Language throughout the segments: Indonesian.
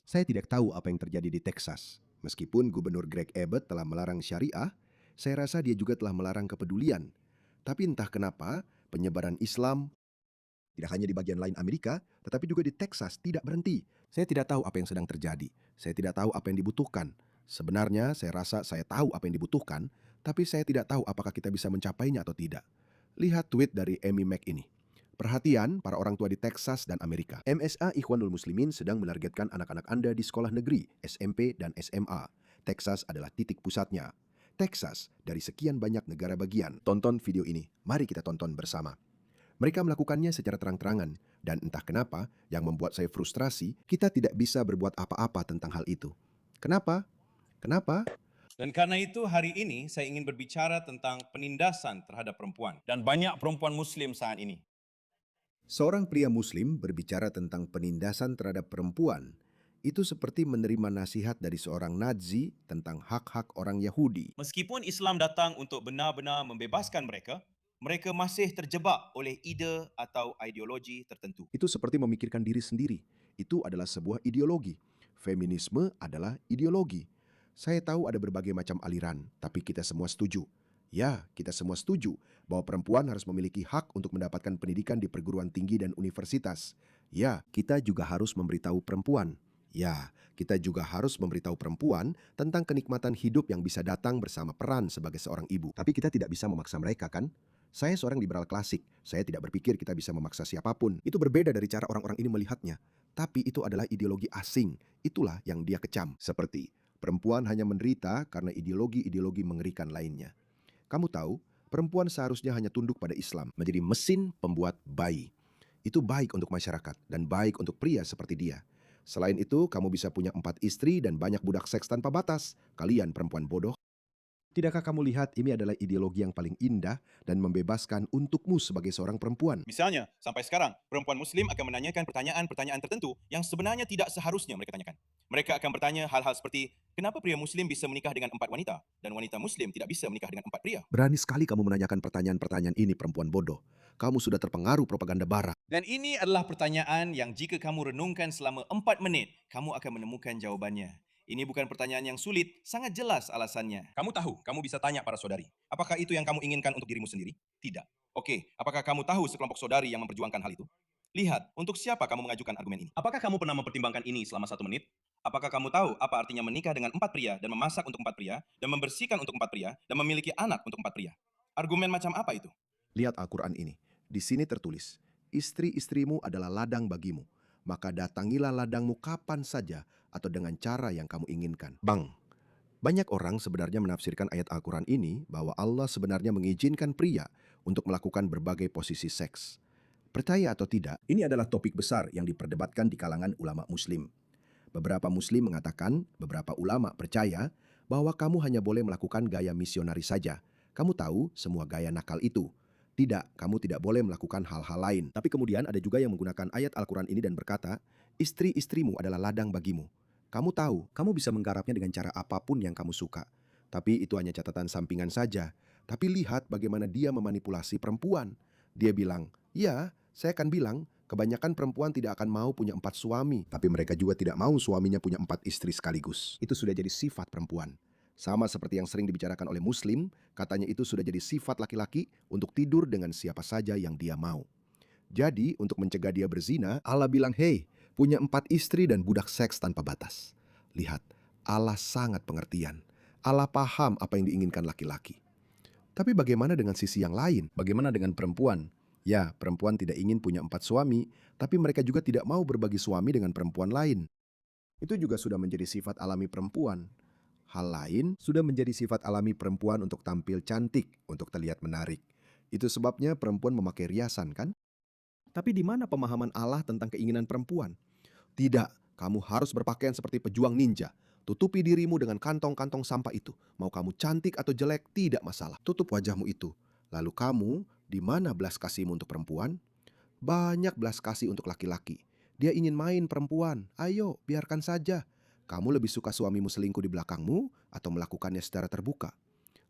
Saya tidak tahu apa yang terjadi di Texas. Meskipun Gubernur Greg Abbott telah melarang syariah, saya rasa dia juga telah melarang kepedulian. Tapi entah kenapa, penyebaran Islam tidak hanya di bagian lain Amerika, tetapi juga di Texas tidak berhenti. Saya tidak tahu apa yang sedang terjadi. Saya tidak tahu apa yang dibutuhkan. Sebenarnya saya rasa saya tahu apa yang dibutuhkan, tapi saya tidak tahu apakah kita bisa mencapainya atau tidak. Lihat tweet dari Amy Mac ini. Perhatian para orang tua di Texas dan Amerika. MSA Ikhwanul Muslimin sedang menargetkan anak-anak Anda di sekolah negeri, SMP, dan SMA. Texas adalah titik pusatnya. Texas dari sekian banyak negara bagian. Tonton video ini. Mari kita tonton bersama. Mereka melakukannya secara terang-terangan, dan entah kenapa yang membuat saya frustrasi, kita tidak bisa berbuat apa-apa tentang hal itu. Kenapa? Kenapa? Dan karena itu hari ini saya ingin berbicara tentang penindasan terhadap perempuan. Dan banyak perempuan Muslim saat ini. Seorang pria Muslim berbicara tentang penindasan terhadap perempuan. Itu seperti menerima nasihat dari seorang Nazi tentang hak-hak orang Yahudi. Meskipun Islam datang untuk benar-benar membebaskan mereka, mereka masih terjebak oleh ide atau ideologi tertentu. Itu seperti memikirkan diri sendiri. Itu adalah sebuah ideologi. Feminisme adalah ideologi. Saya tahu ada berbagai macam aliran, tapi kita semua setuju. Ya, kita semua setuju bahwa perempuan harus memiliki hak untuk mendapatkan pendidikan di perguruan tinggi dan universitas. Ya, kita juga harus memberitahu perempuan. Ya, kita juga harus memberitahu perempuan tentang kenikmatan hidup yang bisa datang bersama peran sebagai seorang ibu. Tapi kita tidak bisa memaksa mereka, kan? Saya seorang liberal klasik. Saya tidak berpikir kita bisa memaksa siapapun. Itu berbeda dari cara orang-orang ini melihatnya. Tapi itu adalah ideologi asing. Itulah yang dia kecam. Seperti perempuan hanya menderita karena ideologi-ideologi mengerikan lainnya. Kamu tahu, perempuan seharusnya hanya tunduk pada Islam, menjadi mesin pembuat bayi. Itu baik untuk masyarakat dan baik untuk pria seperti dia. Selain itu, kamu bisa punya 4 istri dan banyak budak seks tanpa batas. Kalian perempuan bodoh. Tidakkah kamu lihat ini adalah ideologi yang paling indah dan membebaskan untukmu sebagai seorang perempuan? Misalnya, sampai sekarang, perempuan Muslim akan menanyakan pertanyaan-pertanyaan tertentu yang sebenarnya tidak seharusnya mereka tanyakan. Mereka akan bertanya hal-hal seperti, kenapa pria Muslim bisa menikah dengan 4 wanita dan wanita Muslim tidak bisa menikah dengan 4 pria? Berani sekali kamu menanyakan pertanyaan-pertanyaan ini, perempuan bodoh. Kamu sudah terpengaruh propaganda barat. Dan ini adalah pertanyaan yang jika kamu renungkan selama 4 menit, kamu akan menemukan jawabannya. Ini bukan pertanyaan yang sulit, sangat jelas alasannya. Kamu tahu, kamu bisa tanya para saudari. Apakah itu yang kamu inginkan untuk dirimu sendiri? Tidak. Oke, apakah kamu tahu sekelompok saudari yang memperjuangkan hal itu? Lihat, untuk siapa kamu mengajukan argumen ini? Apakah kamu pernah mempertimbangkan ini selama 1 menit? Apakah kamu tahu apa artinya menikah dengan 4 pria dan memasak untuk 4 pria, dan membersihkan untuk 4 pria, dan memiliki anak untuk 4 pria? Argumen macam apa itu? Lihat Al-Quran ini. Di sini tertulis, istri-istrimu adalah ladang bagimu. Maka datangilah ladangmu kapan saja atau dengan cara yang kamu inginkan. Bang, banyak orang sebenarnya menafsirkan ayat Al-Quran ini bahwa Allah sebenarnya mengizinkan pria untuk melakukan berbagai posisi seks. Percaya atau tidak, ini adalah topik besar yang diperdebatkan di kalangan ulama muslim. Beberapa muslim mengatakan, beberapa ulama percaya bahwa kamu hanya boleh melakukan gaya misionari saja. Kamu tahu semua gaya nakal itu. Tidak, kamu tidak boleh melakukan hal-hal lain. Tapi kemudian ada juga yang menggunakan ayat Al-Quran ini dan berkata, istri-istrimu adalah ladang bagimu. Kamu tahu, kamu bisa menggarapnya dengan cara apapun yang kamu suka. Tapi itu hanya catatan sampingan saja. Tapi lihat bagaimana dia memanipulasi perempuan. Dia bilang, ya, saya akan bilang, kebanyakan perempuan tidak akan mau punya 4 suami. Tapi mereka juga tidak mau suaminya punya 4 istri sekaligus. Itu sudah jadi sifat perempuan. Sama seperti yang sering dibicarakan oleh muslim, katanya itu sudah jadi sifat laki-laki untuk tidur dengan siapa saja yang dia mau. Jadi, untuk mencegah dia berzina, Allah bilang, hei, punya 4 istri dan budak seks tanpa batas. Lihat, Allah sangat pengertian. Allah paham apa yang diinginkan laki-laki. Tapi bagaimana dengan sisi yang lain? Bagaimana dengan perempuan? Ya, perempuan tidak ingin punya 4 suami, tapi mereka juga tidak mau berbagi suami dengan perempuan lain. Itu juga sudah menjadi sifat alami perempuan. Hal lain sudah menjadi sifat alami perempuan untuk tampil cantik, untuk terlihat menarik. Itu sebabnya perempuan memakai riasan, kan? Tapi di mana pemahaman Allah tentang keinginan perempuan? Tidak, kamu harus berpakaian seperti pejuang ninja. Tutupi dirimu dengan kantong-kantong sampah itu. Mau kamu cantik atau jelek, tidak masalah. Tutup wajahmu itu. Lalu kamu, di mana belas kasihmu untuk perempuan? Banyak belas kasih untuk laki-laki. Dia ingin main perempuan. Ayo, biarkan saja. Kamu lebih suka suamimu selingkuh di belakangmu atau melakukannya secara terbuka?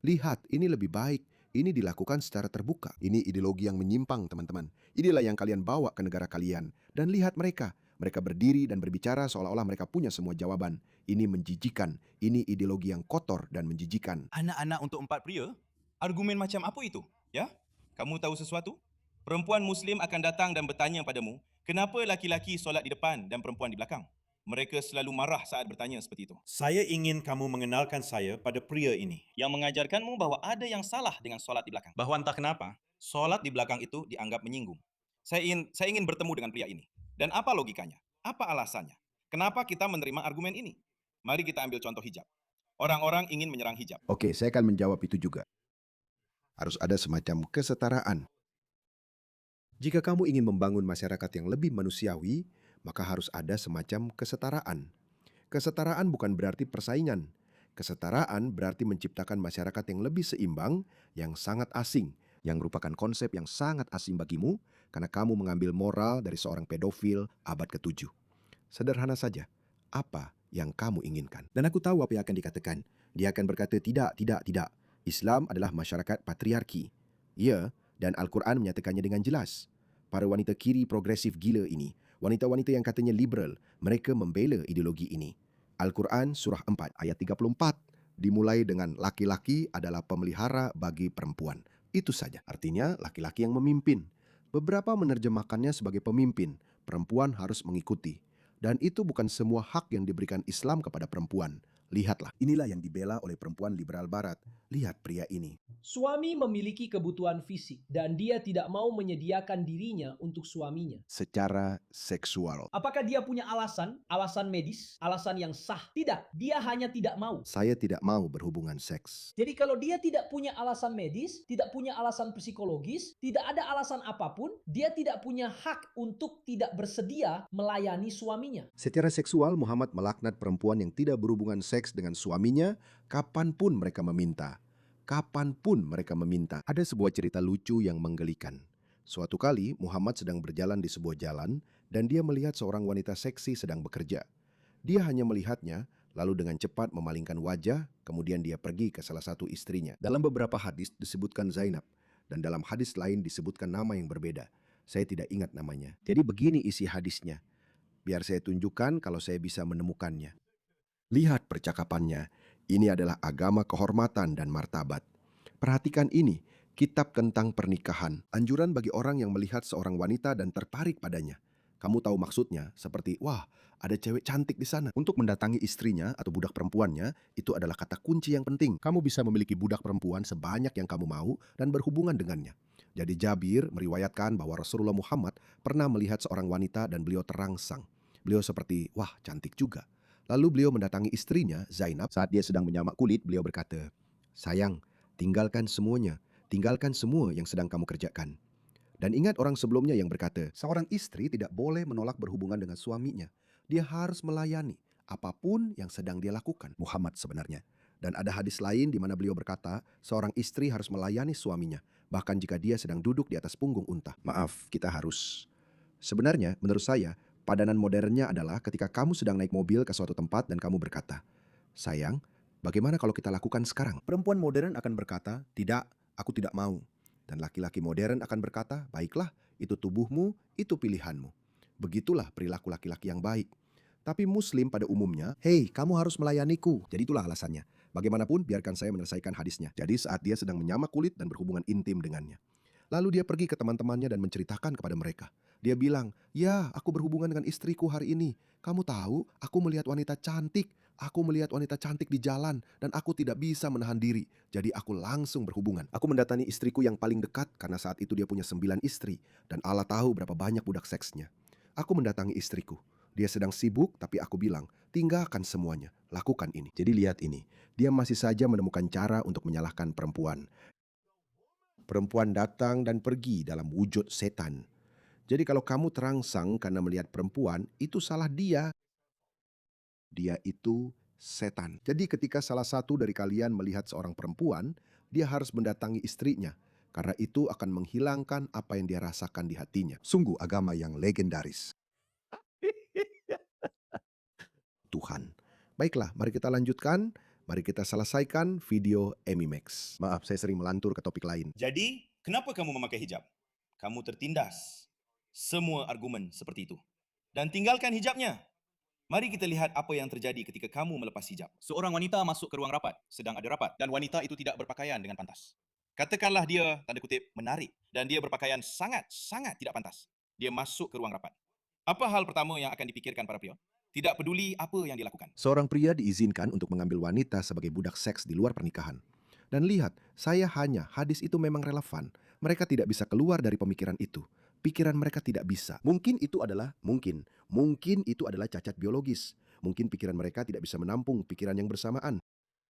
Lihat, ini lebih baik. Ini dilakukan secara terbuka. Ini ideologi yang menyimpang, teman-teman. Inilah yang kalian bawa ke negara kalian. Dan lihat mereka. Mereka berdiri dan berbicara seolah-olah mereka punya semua jawaban. Ini menjijikan. Ini ideologi yang kotor dan menjijikan. Anak-anak untuk 4 pria? Argumen macam apa itu? Ya? Kamu tahu sesuatu? Perempuan Muslim akan datang dan bertanya padamu, kenapa laki-laki solat di depan dan perempuan di belakang? Mereka selalu marah saat bertanya seperti itu. Saya ingin kamu mengenalkan saya pada pria ini. Yang mengajarkanmu bahawa ada yang salah dengan solat di belakang. Bahawa entah kenapa, solat di belakang itu dianggap menyinggung. Saya ingin bertemu dengan pria ini. Dan apa logikanya? Apa alasannya? Kenapa kita menerima argumen ini? Mari kita ambil contoh hijab. Orang-orang ingin menyerang hijab. Oke, saya akan menjawab itu juga. Harus ada semacam kesetaraan. Jika kamu ingin membangun masyarakat yang lebih manusiawi, maka harus ada semacam kesetaraan. Kesetaraan bukan berarti persaingan. Kesetaraan berarti menciptakan masyarakat yang lebih seimbang, yang sangat asing, yang merupakan konsep yang sangat asing bagimu karena kamu mengambil moral dari seorang pedofil abad ke-7. Sederhana saja, apa yang kamu inginkan? Dan aku tahu apa yang akan dikatakan. Dia akan berkata, tidak. Islam adalah masyarakat patriarki. Ya, dan Al-Quran menyatakannya dengan jelas. Para wanita kiri progresif gila ini, wanita-wanita yang katanya liberal, mereka membela ideologi ini. Al-Quran surah 4 ayat 34 dimulai dengan laki-laki adalah pemelihara bagi perempuan. Itu saja. Artinya laki-laki yang memimpin. Beberapa menerjemahkannya sebagai pemimpin. Perempuan harus mengikuti. Dan itu bukan semua hak yang diberikan Islam kepada perempuan. Lihatlah, inilah yang dibela oleh perempuan liberal barat. Lihat pria ini. Suami memiliki kebutuhan fisik dan dia tidak mau menyediakan dirinya untuk suaminya. Secara seksual. Apakah dia punya alasan? Alasan medis? Alasan yang sah? Tidak, dia hanya tidak mau. Saya tidak mau berhubungan seks. Jadi kalau dia tidak punya alasan medis, tidak punya alasan psikologis, tidak ada alasan apapun, dia tidak punya hak untuk tidak bersedia melayani suaminya. Secara seksual, Muhammad melaknat perempuan yang tidak berhubungan seks dengan suaminya kapanpun mereka meminta. Kapanpun mereka meminta. Ada sebuah cerita lucu yang menggelikan. Suatu kali, Muhammad sedang berjalan di sebuah jalan dan dia melihat seorang wanita seksi sedang bekerja. Dia hanya melihatnya, lalu dengan cepat memalingkan wajah, kemudian dia pergi ke salah satu istrinya. Dalam beberapa hadis disebutkan Zainab, dan dalam hadis lain disebutkan nama yang berbeda. Saya tidak ingat namanya. Jadi begini isi hadisnya. Biar saya tunjukkan kalau saya bisa menemukannya. Lihat percakapannya. Ini adalah agama kehormatan dan martabat. Perhatikan ini, kitab tentang pernikahan. Anjuran bagi orang yang melihat seorang wanita dan tertarik padanya. Kamu tahu maksudnya, seperti, wah, ada cewek cantik di sana. Untuk mendatangi istrinya atau budak perempuannya, itu adalah kata kunci yang penting. Kamu bisa memiliki budak perempuan sebanyak yang kamu mau dan berhubungan dengannya. Jadi Jabir meriwayatkan bahwa Rasulullah Muhammad pernah melihat seorang wanita dan beliau terangsang. Beliau seperti, wah, cantik juga. Lalu beliau mendatangi istrinya, Zainab. Saat dia sedang menyamak kulit, beliau berkata, sayang, tinggalkan semuanya. Tinggalkan semua yang sedang kamu kerjakan. Dan ingat orang sebelumnya yang berkata, seorang istri tidak boleh menolak berhubungan dengan suaminya. Dia harus melayani apapun yang sedang dia lakukan. Muhammad sebenarnya. Dan ada hadis lain di mana beliau berkata, seorang istri harus melayani suaminya, bahkan jika dia sedang duduk di atas punggung unta. Maaf, kita harus. Sebenarnya, menurut saya, padanan modernnya adalah ketika kamu sedang naik mobil ke suatu tempat dan kamu berkata, sayang, bagaimana kalau kita lakukan sekarang? Perempuan modern akan berkata, tidak, aku tidak mau. Dan laki-laki modern akan berkata, baiklah, itu tubuhmu, itu pilihanmu. Begitulah perilaku laki-laki yang baik. Tapi Muslim pada umumnya, hei, kamu harus melayaniku. Jadi itulah alasannya. Bagaimanapun, biarkan saya menyelesaikan hadisnya. Jadi saat dia sedang menyamak kulit dan berhubungan intim dengannya. Lalu dia pergi ke teman-temannya dan menceritakan kepada mereka. Dia bilang, ya, aku berhubungan dengan istriku hari ini. Kamu tahu, aku melihat wanita cantik. Aku melihat wanita cantik di jalan dan aku tidak bisa menahan diri. Jadi aku langsung berhubungan. Aku mendatangi istriku yang paling dekat karena saat itu dia punya 9 istri. Dan Allah tahu berapa banyak budak seksnya. Aku mendatangi istriku. Dia sedang sibuk tapi aku bilang, tinggalkan semuanya. Lakukan ini. Jadi lihat ini. Dia masih saja menemukan cara untuk menyalahkan perempuan. Perempuan datang dan pergi dalam wujud setan. Jadi kalau kamu terangsang karena melihat perempuan, itu salah dia. Dia itu setan. Jadi ketika salah satu dari kalian melihat seorang perempuan, dia harus mendatangi istrinya. Karena itu akan menghilangkan apa yang dia rasakan di hatinya. Sungguh agama yang legendaris. Tuhan. Baiklah, mari kita lanjutkan. Mari kita selesaikan video Emimax. Maaf, saya sering melantur ke topik lain. Jadi, kenapa kamu memakai hijab? Kamu tertindas. Semua argumen seperti itu. dan tinggalkan hijabnya. Mari kita lihat apa yang terjadi ketika kamu melepas hijab. Seorang wanita masuk ke ruang rapat, sedang ada rapat, dan wanita itu tidak berpakaian dengan pantas. Katakanlah dia, tanda kutip, menarik dan dia berpakaian sangat tidak pantas. Dia masuk ke ruang rapat. Apa hal pertama yang akan dipikirkan para pria? Tidak peduli apa yang dilakukan. Seorang pria diizinkan untuk mengambil wanita sebagai budak seks di luar pernikahan. Dan lihat, hadis itu memang relevan. Mereka tidak bisa keluar dari pemikiran itu. Pikiran mereka tidak bisa. Mungkin itu adalah cacat biologis. Mungkin pikiran mereka tidak bisa menampung pikiran yang bersamaan.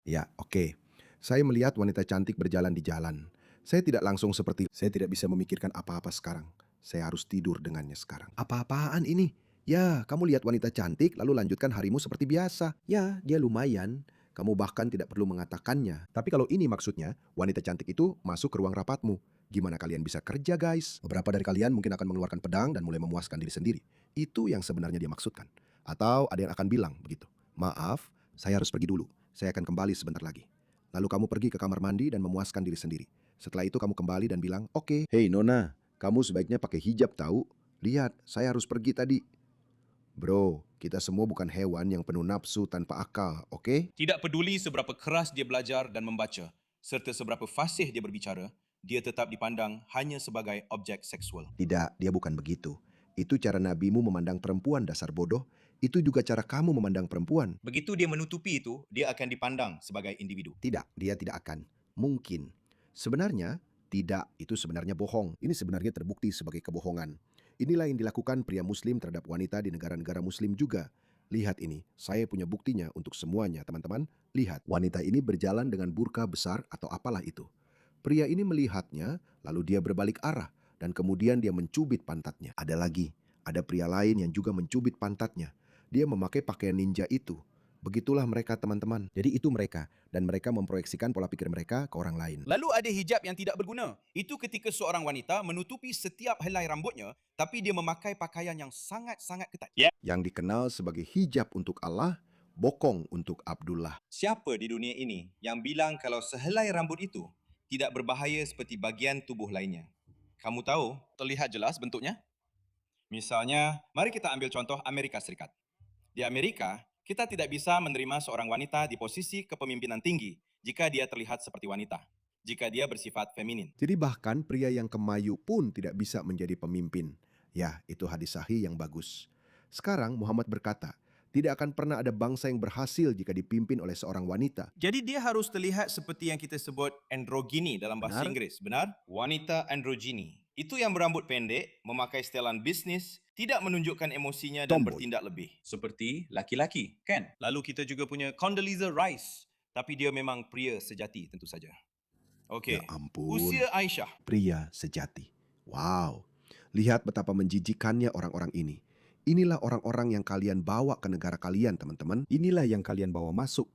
Ya, oke. Saya melihat wanita cantik berjalan di jalan. Saya tidak bisa memikirkan apa-apa sekarang. Saya harus tidur dengannya sekarang. Apa-apaan ini? Ya, kamu lihat wanita cantik lalu lanjutkan harimu seperti biasa. Ya, dia lumayan. Kamu bahkan tidak perlu mengatakannya. Tapi kalau ini maksudnya, wanita cantik itu masuk ke ruang rapatmu. Gimana kalian bisa kerja, guys? Beberapa dari kalian mungkin akan mengeluarkan pedang dan mulai memuaskan diri sendiri. Itu yang sebenarnya dia maksudkan. Atau ada yang akan bilang begitu. Maaf, saya harus pergi dulu. Saya akan kembali sebentar lagi. Lalu kamu pergi ke kamar mandi dan memuaskan diri sendiri. Setelah itu kamu kembali dan bilang, oke. Hei Nona, kamu sebaiknya pakai hijab tahu. Lihat, saya harus pergi tadi. Bro, kita semua bukan hewan yang penuh nafsu tanpa akal, oke? Tidak peduli seberapa keras dia belajar dan membaca, serta seberapa fasih dia berbicara, dia tetap dipandang hanya sebagai objek seksual. Tidak, dia bukan begitu. Itu cara nabimu memandang perempuan, dasar bodoh. Itu juga cara kamu memandang perempuan. Begitu dia menutupi itu, dia akan dipandang sebagai individu. Tidak, dia tidak akan. Mungkin. Sebenarnya, tidak. Itu sebenarnya bohong. Ini sebenarnya terbukti sebagai kebohongan. Inilah yang dilakukan pria muslim terhadap wanita di negara-negara muslim juga. Lihat ini, saya punya buktinya untuk semuanya, teman-teman. Lihat, wanita ini berjalan dengan burka besar atau apalah itu. Pria ini melihatnya, lalu dia berbalik arah, dan kemudian dia mencubit pantatnya. Ada pria lain yang juga mencubit pantatnya. Dia memakai pakaian ninja itu. Begitulah mereka, teman-teman. Jadi itu mereka, dan mereka memproyeksikan pola pikir mereka ke orang lain. Lalu ada hijab yang tidak berguna. Itu ketika seorang wanita menutupi setiap helai rambutnya, tapi dia memakai pakaian yang sangat ketat. Yang dikenal sebagai hijab untuk Allah, bokong untuk Abdullah. Siapa di dunia ini yang bilang kalau sehelai rambut itu tidak berbahaya seperti bagian tubuh lainnya? Kamu tahu, terlihat jelas bentuknya. Misalnya, mari kita ambil contoh Amerika Serikat. Di Amerika, kita tidak bisa menerima seorang wanita di posisi kepemimpinan tinggi jika dia terlihat seperti wanita, jika dia bersifat feminin. Jadi bahkan pria yang kemayu pun tidak bisa menjadi pemimpin. Ya, itu hadis sahih yang bagus. Sekarang Muhammad berkata, tidak akan pernah ada bangsa yang berhasil jika dipimpin oleh seorang wanita. Jadi dia harus terlihat seperti yang kita sebut androgyny dalam bahasa Benar. Inggeris, benar? Wanita androgyny. Itu yang berambut pendek, memakai setelan bisnis, tidak menunjukkan emosinya dan Tomboy. bertindak lebih. Seperti laki-laki, kan? Lalu kita juga punya Condoleezza Rice, tapi dia memang pria sejati tentu saja. Okey. Ya ampun. Usia Aisyah. Pria sejati. Wow. Lihat betapa menjijikannya orang-orang ini. Inilah orang-orang yang kalian bawa ke negara kalian, teman-teman. Inilah yang kalian bawa masuk.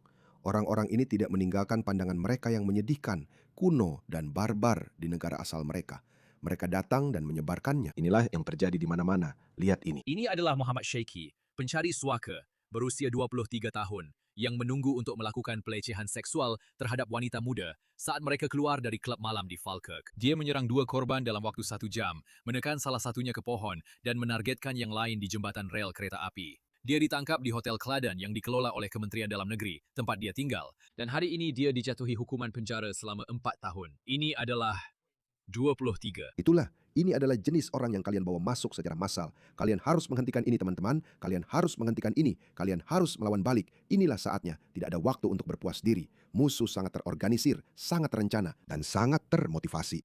Orang-orang ini tidak meninggalkan pandangan mereka yang menyedihkan, kuno, dan barbar di negara asal mereka. Mereka datang dan menyebarkannya. Inilah yang terjadi di mana-mana. Lihat ini. Ini adalah Muhammad Sheikhi, pencari suaka berusia 23 tahun yang menunggu untuk melakukan pelecehan seksual terhadap wanita muda saat mereka keluar dari klub malam di Falkirk. Dia menyerang 2 korban dalam waktu 1 jam, menekan salah satunya ke pohon dan menargetkan yang lain di jembatan rel kereta api. Dia ditangkap di Hotel Kladan yang dikelola oleh Kementerian Dalam Negeri, tempat dia tinggal. Dan hari ini dia dijatuhi hukuman penjara selama 4 tahun. Ini adalah 23. Itulah, ini adalah jenis orang yang kalian bawa masuk secara massal. Kalian harus menghentikan ini, teman-teman. Kalian harus menghentikan ini. Kalian harus melawan balik. Inilah saatnya. Tidak ada waktu untuk berpuas diri. Musuh sangat terorganisir, sangat terencana, dan sangat termotivasi.